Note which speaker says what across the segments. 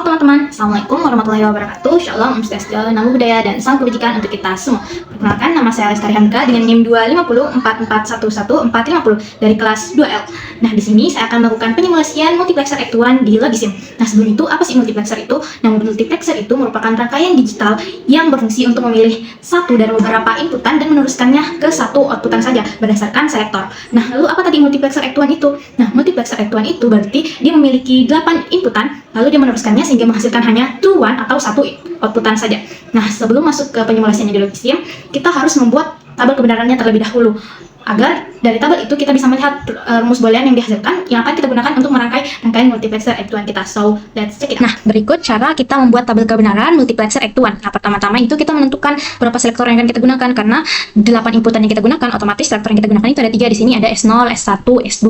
Speaker 1: Halo teman-teman, Assalamualaikum warahmatullahi wabarakatuh. Shalom, Om Swastiastu, Namo Buddhaya, dan salam kebajikan untuk kita semua. Perkenalkan, nama saya Lestari Hamka dengan NIM 25044114450 dari kelas 2L. Nah, di sini saya akan melakukan penyimulasian multiplexer Act1 di Logisim. Nah, sebelum itu, apa sih multiplexer itu? Nah, multiplexer itu merupakan rangkaian digital yang berfungsi untuk memilih satu dari beberapa inputan dan meneruskannya ke satu outputan saja berdasarkan selektor. Nah, lalu apa tadi multiplexer Act1 itu? Nah, multiplexer Act1 itu berarti dia memiliki 8 inputan, lalu dia meneruskannya sehingga menghasilkan hanya true one atau satu outputan saja. Nah, sebelum masuk ke penyimulasiannya di Logisim, kita harus membuat tabel kebenarannya terlebih dahulu, agar dari tabel itu kita bisa melihat rumus boolean yang dihasilkan yang akan kita gunakan untuk merangkai rangkaian multiplexer Act1 kita. So, let's check it out. Nah, berikut cara kita membuat tabel kebenaran multiplexer Act1. Nah, pertama-tama itu kita menentukan berapa selektor yang akan kita gunakan, karena 8 inputan yang kita gunakan, otomatis selektor yang kita gunakan itu ada 3 di sini, ada S0, S1, S2.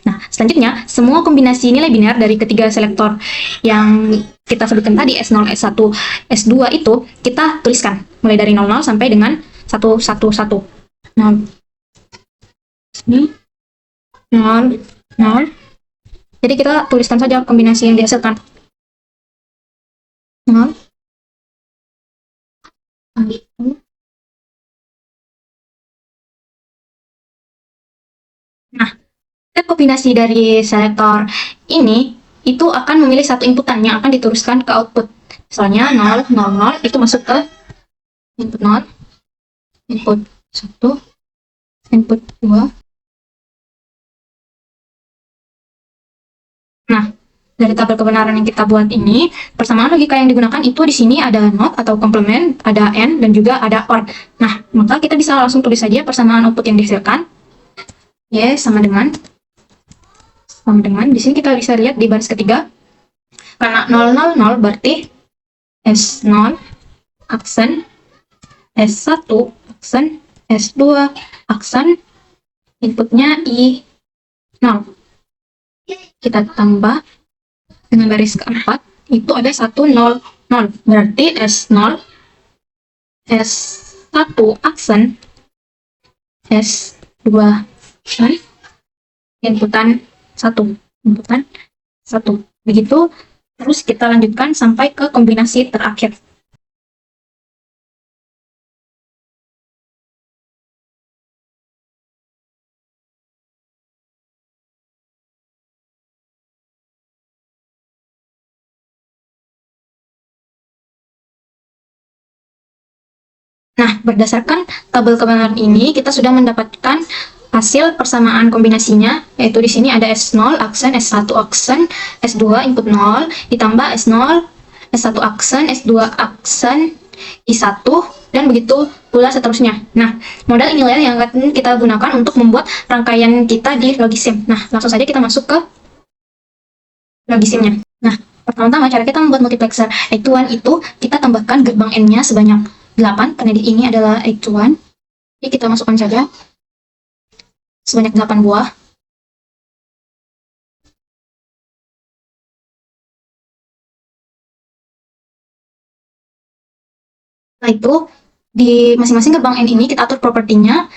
Speaker 1: Nah, selanjutnya semua kombinasi nilai biner dari ketiga selektor yang kita sebutkan tadi, S0, S1, S2 itu kita tuliskan mulai dari 00 sampai dengan 111. Nah, ini 0, 0. Jadi kita tuliskan saja kombinasi yang dihasilkan. 0. Nah, kombinasi dari selektor ini itu akan memilih satu inputan yang akan diteruskan ke output. Misalnya 0, 0, 0 itu masuk ke input 0, input 1, input 2. Nah, dari tabel kebenaran yang kita buat ini, persamaan logika yang digunakan itu di sini ada not atau komplement, ada and, dan juga ada or. Nah, maka kita bisa langsung tulis saja persamaan output yang dihasilkan. Y sama dengan di sini kita bisa lihat di baris ketiga, karena 0, 0, 0 berarti S0 aksen, S1 aksen, S2 aksen, inputnya I0. Kita tambah dengan baris keempat, itu ada 1, 0, 0. Berarti S0, S1 aksen, S2 aksen, inputan 1. Begitu, terus kita lanjutkan sampai ke kombinasi terakhir. Nah, berdasarkan tabel kebenaran ini, kita sudah mendapatkan hasil persamaan kombinasinya, yaitu di sini ada S0 aksen, S1 aksen, S2 input 0, ditambah S0, S1 aksen, S2 aksen, I1, dan begitu pula seterusnya. Nah, modal inilah yang akan kita gunakan untuk membuat rangkaian kita di Logisim. Nah, langsung saja kita masuk ke Logisimnya. Nah, pertama-tama cara kita membuat multiplexer Act1 itu, kita tambahkan gerbang N-nya sebanyak 8, karena di ini adalah Act1. Jadi kita masukkan saja sebanyak 8 buah. Setelah itu, di masing-masing gerbang N ini kita atur propertinya.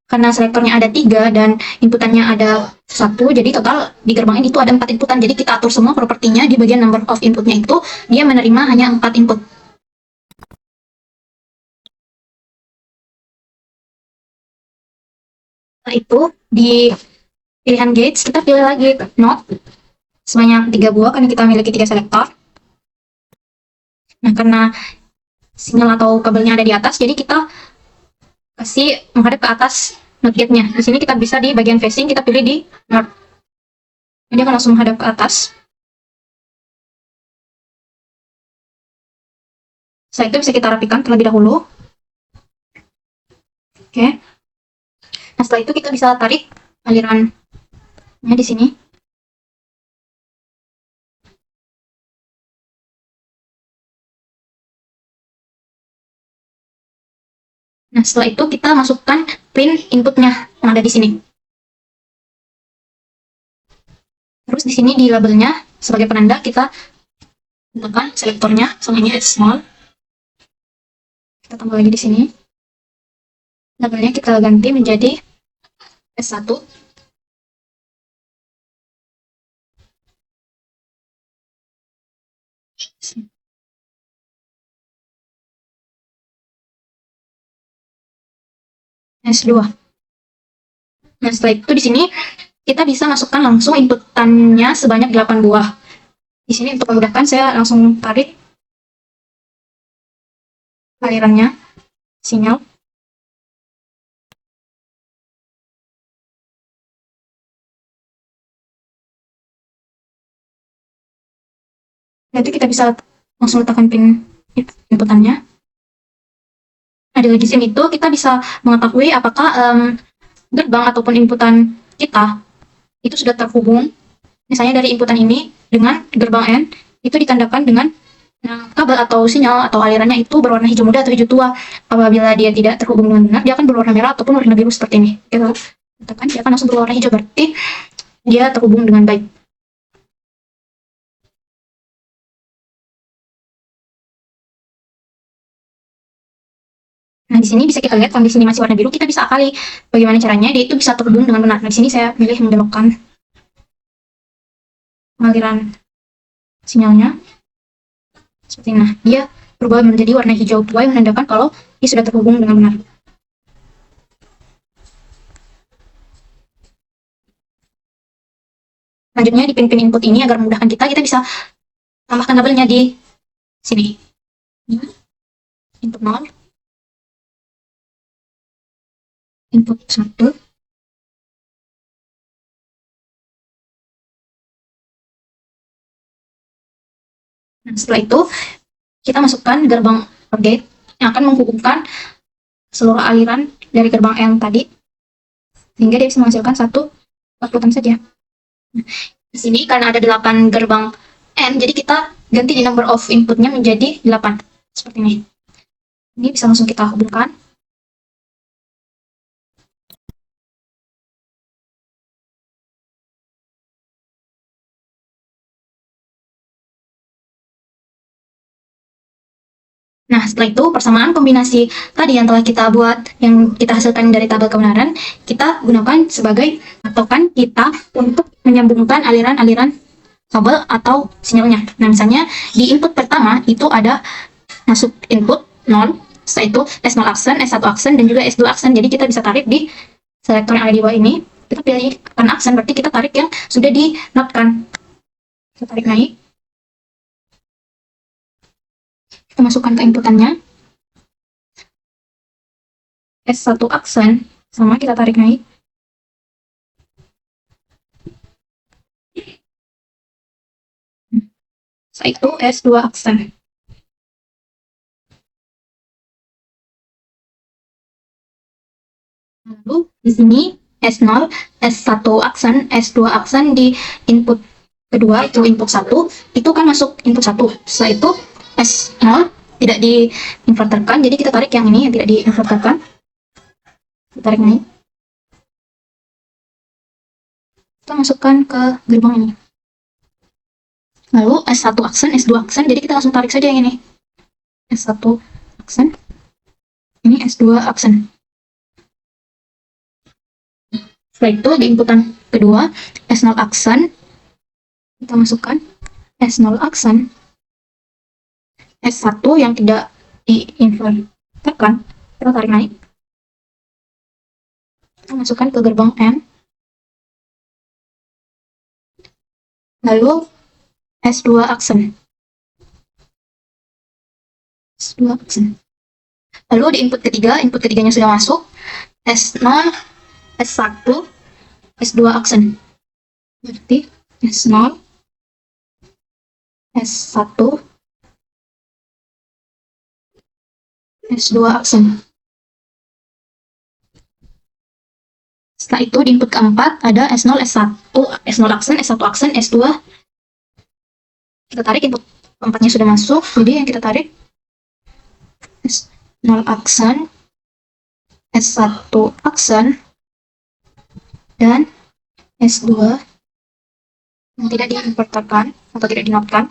Speaker 1: Karena selektornya ada 3 dan inputannya ada 1, jadi total di gerbang N itu ada 4 inputan. Jadi kita atur semua propertinya di bagian number of inputnya itu, dia menerima hanya 4 input. Setelah itu, di pilihan gates, kita pilih lagi not sebanyak 3 buah, karena kita memiliki 3 selektor. Nah, karena sinyal atau kabelnya ada di atas, jadi kita kasih menghadap ke atas not gate-nya. Di sini kita bisa di bagian facing, kita pilih di north. Jadi akan langsung menghadap ke atas. Setelah itu bisa kita rapikan terlebih dahulu. Oke. Nah, setelah itu kita bisa tarik alirannya di sini. Nah, setelah itu kita masukkan pin inputnya yang ada di sini. Terus di sini di labelnya sebagai penanda kita letakkan selektornya, misalnya S0. Kita tambah lagi di sini. Labelnya kita ganti menjadi S1. S2. Nah, setelah itu di sini kita bisa masukkan langsung inputannya sebanyak 8 buah. Di sini untuk memudahkan saya langsung tarik alirannya, sinyal. Nanti kita bisa langsung letakkan pin inputannya. Nah, di SIM itu kita bisa mengetahui apakah gerbang ataupun inputan kita itu sudah terhubung. Misalnya dari inputan ini dengan gerbang N itu ditandakan dengan kabel atau sinyal atau alirannya itu berwarna hijau muda atau hijau tua. Apabila dia tidak terhubung dengan benar, dia akan berwarna merah ataupun warna biru seperti ini. Kita katakan dia akan langsung berwarna hijau, berarti dia terhubung dengan baik. Nah, di sini bisa kita lihat kondisi ini masih warna biru, kita bisa akali bagaimana caranya dia itu bisa terhubung dengan benar. Nah, di sini saya pilih membelokkan aliran sinyalnya. Seperti ini. Nah, dia berubah menjadi warna hijau tua yang menandakan kalau dia sudah terhubung dengan benar. Selanjutnya di pin-pin input ini agar memudahkan kita bisa tambahkan labelnya di sini. Input 0, input 1, nah, setelah itu kita masukkan gerbang OR gate yang akan menghubungkan seluruh aliran dari gerbang N tadi sehingga dia bisa menghasilkan satu outputan saja. Nah, di sini karena ada 8 gerbang N, jadi kita ganti di number of inputnya menjadi 8 seperti ini. Ini bisa langsung kita hubungkan. Nah, setelah itu persamaan kombinasi tadi yang telah kita buat, yang kita hasilkan dari tabel kebenaran, kita gunakan sebagai patokan kita untuk menyambungkan aliran-aliran kabel atau sinyalnya. Nah, misalnya di input pertama itu ada masuk input 0, setelah itu S0 aksen, S1 aksen, dan juga S2 aksen. Jadi kita bisa tarik di selektor yang ada di bawah ini, kita pilih aksen, berarti kita tarik yang sudah di-note-kan. Kita tarik naik. Kita masukkan ke inputannya. S1 aksen, sama kita tarik naik. Setelah itu S2 aksen. Lalu di sini S0, S1 aksen, S2 aksen di input kedua itu input 1, itu kan masuk input 1. Setelah itu S0 tidak diinverterkan, jadi kita tarik yang ini yang tidak diinverterkan. Kita tarik naik. Kita masukkan ke gerbang ini. Lalu S1 aksen, S2 aksen, jadi kita langsung tarik saja yang ini. S1 aksen, ini S2 aksen. Setelah itu di inputan kedua, S0 aksen, kita masukkan S0 aksen. S1 yang tidak diinverterkan, kita tarik naik. Kita masukkan ke gerbang N. Lalu S2 aksen. S2 aksen. Lalu di input ketiganya sudah masuk. S0, S1, S2 aksen. Berarti S0, S1, S2 aksen. Setelah itu di input keempat ada S0, S1, S0 aksen, S1 aksen, S2. Kita tarik input keempatnya sudah masuk, jadi yang kita tarik S0 aksen, S1 aksen, dan S2 yang tidak diinverterkan atau tidak dinotekan.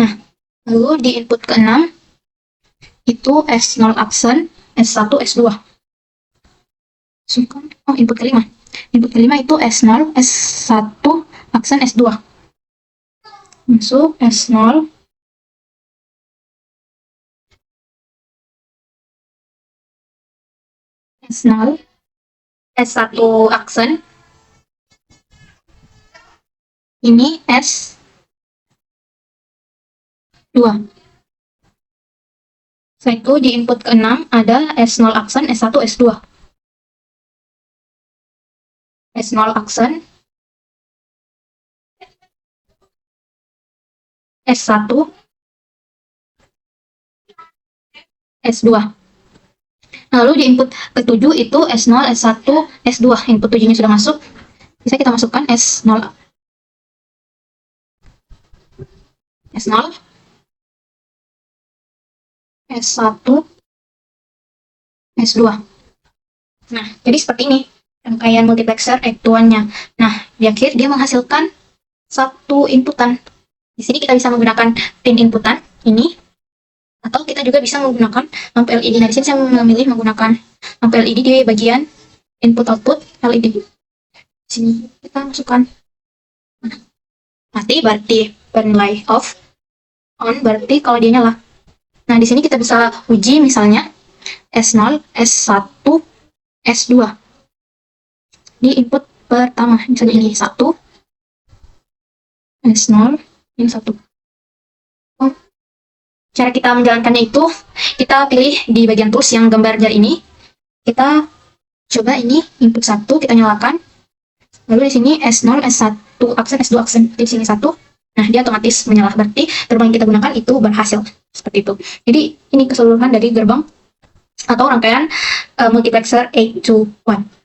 Speaker 1: Nah, lalu di input ke-6 itu S0 aksen, S1, S2. Oh, input kelima. Input kelima itu S0, S1 aksen, S2. masuk S0, S0, S1 aksen, ini S2. Setelah itu di input ke-6 ada S0 aksen, S1, S2. S0 aksen, S1, S2. Lalu di input ke-7 itu S0, S1, S2. Input 7-nya sudah masuk. Bisa kita masukkan S0, S0, S1, S2. Nah, jadi seperti ini rangkaian multiplexer X1-nya. Nah, di akhir dia menghasilkan satu inputan. Di sini kita bisa menggunakan pin inputan ini, atau kita juga bisa menggunakan lampu LED. Nah, di sini saya memilih menggunakan lampu LED di bagian input output LED. Di sini kita masukkan. Mati berarti bernilai off, on berarti kalau dia nyala. Nah, di sini kita bisa uji misalnya S0, S1, S2 di input pertama. Misalnya ini 1, S0, ini 1. Cara kita menjalankannya itu, kita pilih di bagian tools yang gambar jari ini. Kita coba ini input 1, kita nyalakan. Lalu di sini S0, S1 aksen, S2 aksen. Di sini 1. Nah, dia otomatis menyala. Berarti gerbang yang kita gunakan itu berhasil. Seperti itu. Jadi, ini keseluruhan dari gerbang atau rangkaian multiplexer 8 to 1.